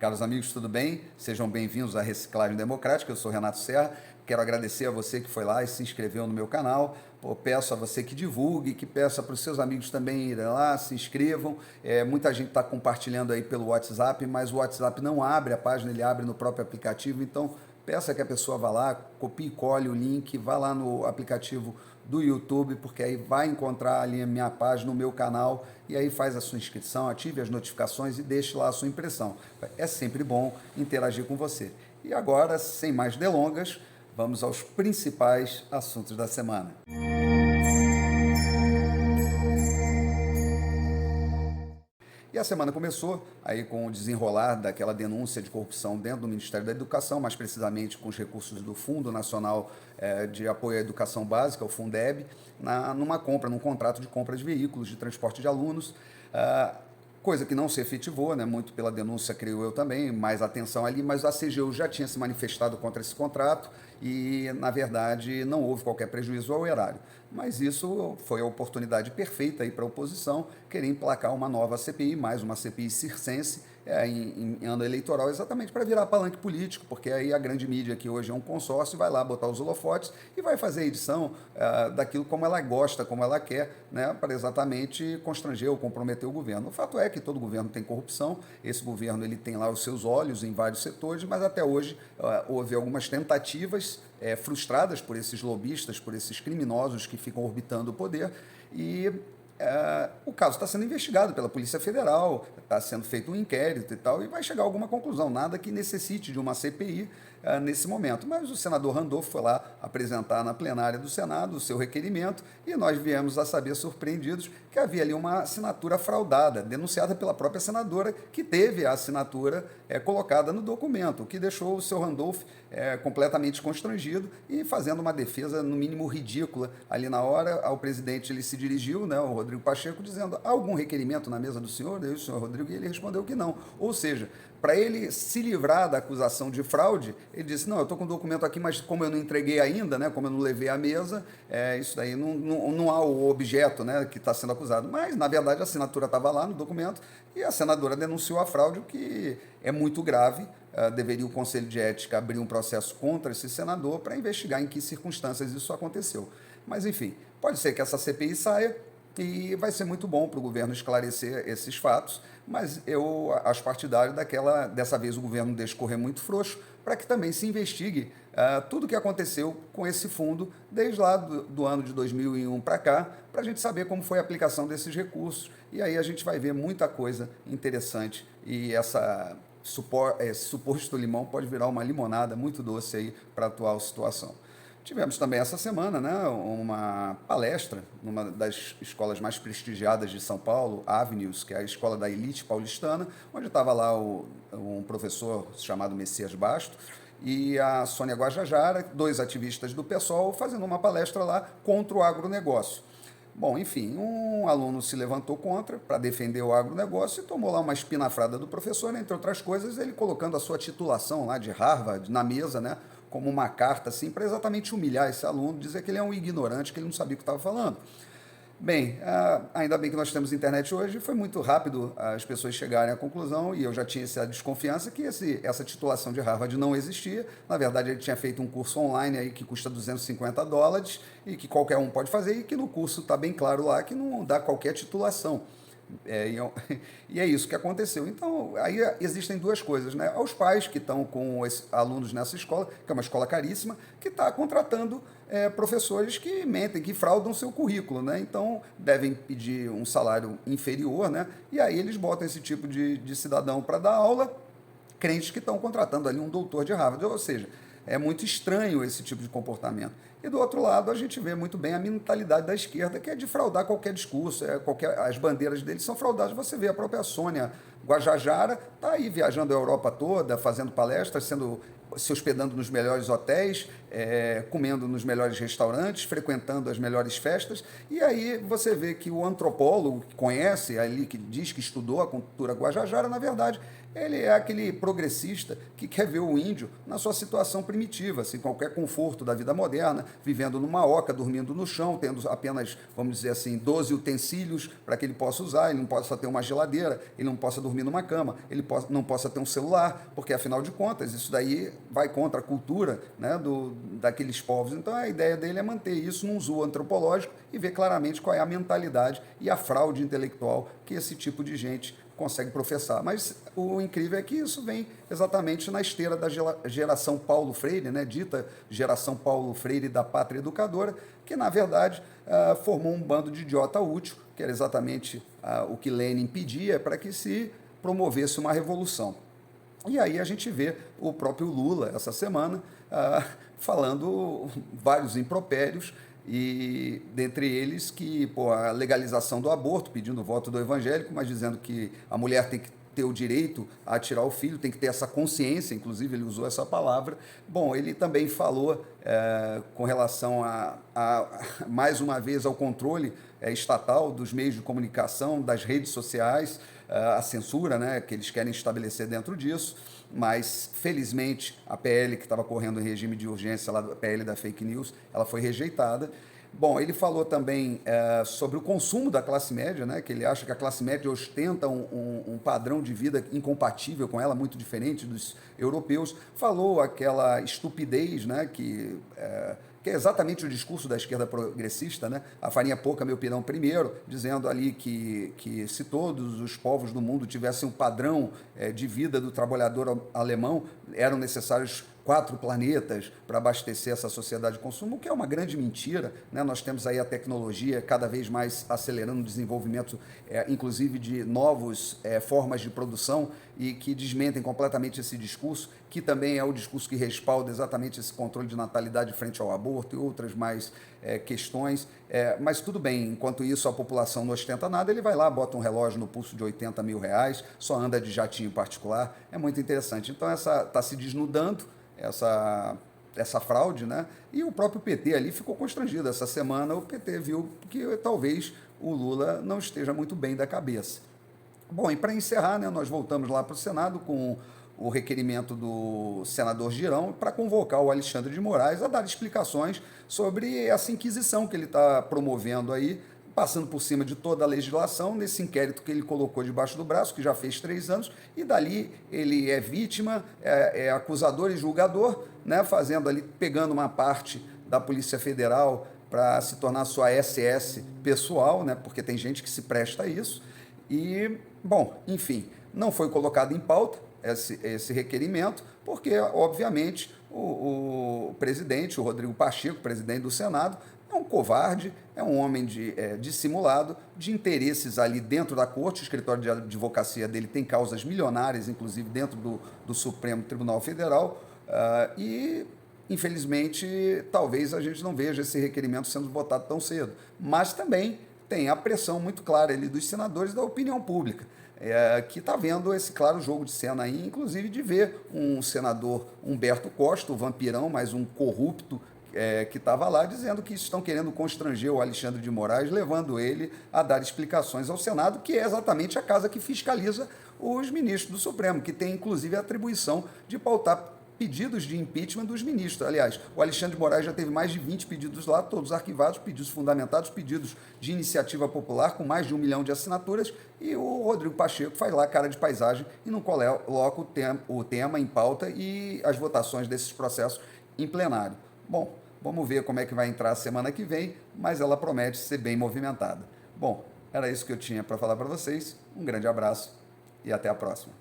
Caros amigos, tudo bem? Sejam bem-vindos à Reciclagem Democrática. Eu sou Renato Serra. Quero agradecer a você que foi lá e se inscreveu no meu canal. Peço a você que divulgue, que peça para os seus amigos também irem lá, se inscrevam. Muita gente está compartilhando aí pelo WhatsApp, mas o WhatsApp não abre a página, ele abre no próprio aplicativo. Então, peça que a pessoa vá lá, copie e cole o link, vá lá no aplicativo do YouTube, porque aí vai encontrar ali a minha página, o meu canal, e aí faz a sua inscrição, ative as notificações e deixe lá a sua impressão. É sempre bom interagir com você. E agora, sem mais delongas, vamos aos principais assuntos da semana. E a semana começou aí com o desenrolar daquela denúncia de corrupção dentro do Ministério da Educação, mais precisamente com os recursos do Fundo Nacional de Apoio à Educação Básica, o Fundeb, num contrato de compra de veículos de transporte de alunos, coisa que não se efetivou, né, muito pela denúncia, creio eu também, mais atenção ali, mas a CGU já tinha se manifestado contra esse contrato e, na verdade, não houve qualquer prejuízo ao erário. Mas isso foi a oportunidade perfeita para a oposição querer emplacar uma nova CPI, mais uma CPI circense, em ano eleitoral, exatamente para virar palanque político, porque aí a grande mídia, que hoje é um consórcio, vai lá botar os holofotes e vai fazer a edição daquilo como ela gosta, como ela quer, né, para exatamente constranger ou comprometer o governo. O fato é que todo governo tem corrupção, esse governo ele tem lá os seus olhos em vários setores, mas até hoje houve algumas tentativas frustradas por esses lobistas, por esses criminosos que ficam orbitando o poder, e o caso está sendo investigado pela Polícia Federal, está sendo feito um inquérito e tal, e vai chegar a alguma conclusão, nada que necessite de uma CPI nesse momento. Mas o senador Randolph foi lá apresentar na plenária do Senado o seu requerimento e nós viemos a saber, surpreendidos, que havia ali uma assinatura fraudada, denunciada pela própria senadora, que teve a assinatura colocada no documento, o que deixou o seu Randolph completamente constrangido e fazendo uma defesa, no mínimo, ridícula. Ali na hora, ao presidente ele se dirigiu, né, o Rodrigo Pacheco, dizendo: há algum requerimento na mesa do senhor? Daí o senhor Rodrigo, e ele respondeu que não. Ou seja, para ele se livrar da acusação de fraude, ele disse: não, eu estou com o documento aqui, mas como eu não entreguei ainda, né, como eu não levei à mesa, isso daí não há o objeto, né, que está sendo acusado. Mas, na verdade, a assinatura estava lá no documento e a senadora denunciou a fraude, o que é muito grave. Deveria o Conselho de Ética abrir um processo contra esse senador para investigar em que circunstâncias isso aconteceu. Mas, enfim, pode ser que essa CPI saia e vai ser muito bom para o governo esclarecer esses fatos, mas eu acho partidário dessa vez o governo deixa correr muito frouxo, para que também se investigue tudo o que aconteceu com esse fundo desde lá do ano de 2001 para cá, para a gente saber como foi a aplicação desses recursos, e aí a gente vai ver muita coisa interessante, e esse suposto limão pode virar uma limonada muito doce aí para a atual situação. Tivemos também essa semana, né, uma palestra numa das escolas mais prestigiadas de São Paulo, Avenues, que é a escola da elite paulistana, onde estava lá um professor chamado Messias Basto e a Sônia Guajajara, dois ativistas do PSOL, fazendo uma palestra lá contra o agronegócio. Bom, enfim, um aluno se levantou contra para defender o agronegócio e tomou lá uma espinafrada do professor, entre outras coisas, ele colocando a sua titulação lá de Harvard na mesa, né, como uma carta, assim, para exatamente humilhar esse aluno, dizer que ele é um ignorante, que ele não sabia o que estava falando. Bem, ainda bem que nós temos internet hoje, foi muito rápido as pessoas chegarem à conclusão, e eu já tinha essa desconfiança que essa titulação de Harvard não existia. Na verdade, ele tinha feito um curso online aí que custa $250 e que qualquer um pode fazer, e que no curso está bem claro lá que não dá qualquer titulação. E é isso que aconteceu. Então, aí existem duas coisas, né? Aos pais que estão com os alunos nessa escola, que é uma escola caríssima, que está contratando professores que mentem, que fraudam seu currículo, né? Então, devem pedir um salário inferior, né? E aí eles botam esse tipo de cidadão para dar aula, crentes que estão contratando ali um doutor de Harvard, ou seja, é muito estranho esse tipo de comportamento. E do outro lado, a gente vê muito bem a mentalidade da esquerda, que é de fraudar qualquer discurso, as bandeiras deles são fraudadas. Você vê a própria Sônia Guajajara, está aí viajando a Europa toda, fazendo palestras, sendo se hospedando nos melhores hotéis, comendo nos melhores restaurantes, frequentando as melhores festas, e aí você vê que o antropólogo que conhece ali, que diz que estudou a cultura guajajara, na verdade, ele é aquele progressista que quer ver o índio na sua situação primitiva, sem qualquer conforto da vida moderna, vivendo numa oca, dormindo no chão, tendo apenas, vamos dizer assim, 12 utensílios para que ele possa usar, ele não possa ter uma geladeira, ele não possa dormir numa cama, ele não possa ter um celular, porque afinal de contas isso daí vai contra a cultura, né, daqueles povos. Então a ideia dele é manter isso num zoo antropológico e ver claramente qual é a mentalidade e a fraude intelectual que esse tipo de gente consegue professar. Mas o incrível é que isso vem exatamente na esteira da geração Paulo Freire, né, dita geração Paulo Freire da pátria educadora, que na verdade formou um bando de idiota útil, que era exatamente o que Lenin pedia para que se promovesse uma revolução. E aí a gente vê o próprio Lula, essa semana, falando vários impropérios, e dentre eles que a legalização do aborto, pedindo o voto do evangélico, mas dizendo que a mulher tem que ter o direito a tirar o filho, tem que ter essa consciência, inclusive ele usou essa palavra. Bom, ele também falou com relação mais uma vez, ao controle estatal dos meios de comunicação, das redes sociais, a censura, né, que eles querem estabelecer dentro disso, mas felizmente a PL que estava correndo em regime de urgência, a PL da fake news, ela foi rejeitada. Bom, ele falou também sobre o consumo da classe média, né, que ele acha que a classe média ostenta um padrão de vida incompatível com ela, muito diferente dos europeus. Falou aquela estupidez, né, que é exatamente o discurso da esquerda progressista, né? A farinha pouca, meu pirão primeiro, dizendo ali que se todos os povos do mundo tivessem um padrão de vida do trabalhador alemão, eram necessários 4 planetas para abastecer essa sociedade de consumo, o que é uma grande mentira, né? Nós temos aí a tecnologia cada vez mais acelerando o desenvolvimento, inclusive de novas formas de produção, e que desmentem completamente esse discurso, que também é o discurso que respalda exatamente esse controle de natalidade frente ao aborto e outras mais questões. Mas tudo bem, enquanto isso a população não ostenta nada, ele vai lá, bota um relógio no pulso de 80 mil reais, só anda de jatinho particular, é muito interessante. Então está se desnudando essa fraude, né? E o próprio PT ali ficou constrangido. Essa semana o PT viu que talvez o Lula não esteja muito bem da cabeça. Bom, e para encerrar, né, nós voltamos lá para o Senado com o requerimento do senador Girão para convocar o Alexandre de Moraes a dar explicações sobre essa inquisição que ele está promovendo aí, passando por cima de toda a legislação, nesse inquérito que ele colocou debaixo do braço, que já fez 3 anos, e dali ele é vítima, é acusador e julgador, né, fazendo ali, pegando uma parte da Polícia Federal para se tornar sua SS pessoal, né, porque tem gente que se presta a isso. E, bom, enfim, não foi colocado em pauta esse requerimento, porque, obviamente, o presidente, o Rodrigo Pacheco, presidente do Senado, é um covarde, é um homem dissimulado, de interesses ali dentro da corte. O escritório de advocacia dele tem causas milionárias, inclusive dentro do Supremo Tribunal Federal, e, infelizmente, talvez a gente não veja esse requerimento sendo votado tão cedo. Mas também tem a pressão muito clara ali dos senadores, da opinião pública, que está vendo esse claro jogo de cena aí, inclusive de ver um senador, Humberto Costa, o vampirão, mas um corrupto, que estava lá, dizendo que estão querendo constranger o Alexandre de Moraes, levando ele a dar explicações ao Senado, que é exatamente a casa que fiscaliza os ministros do Supremo, que tem inclusive a atribuição de pautar pedidos de impeachment dos ministros. Aliás, o Alexandre de Moraes já teve mais de 20 pedidos lá, todos arquivados, pedidos fundamentados, pedidos de iniciativa popular, com mais de 1 milhão de assinaturas, e o Rodrigo Pacheco faz lá cara de paisagem e não coloca o tema em pauta e as votações desses processos em plenário. Bom, vamos ver como é que vai entrar a semana que vem, mas ela promete ser bem movimentada. Bom, era isso que eu tinha para falar para vocês. Um grande abraço e até a próxima.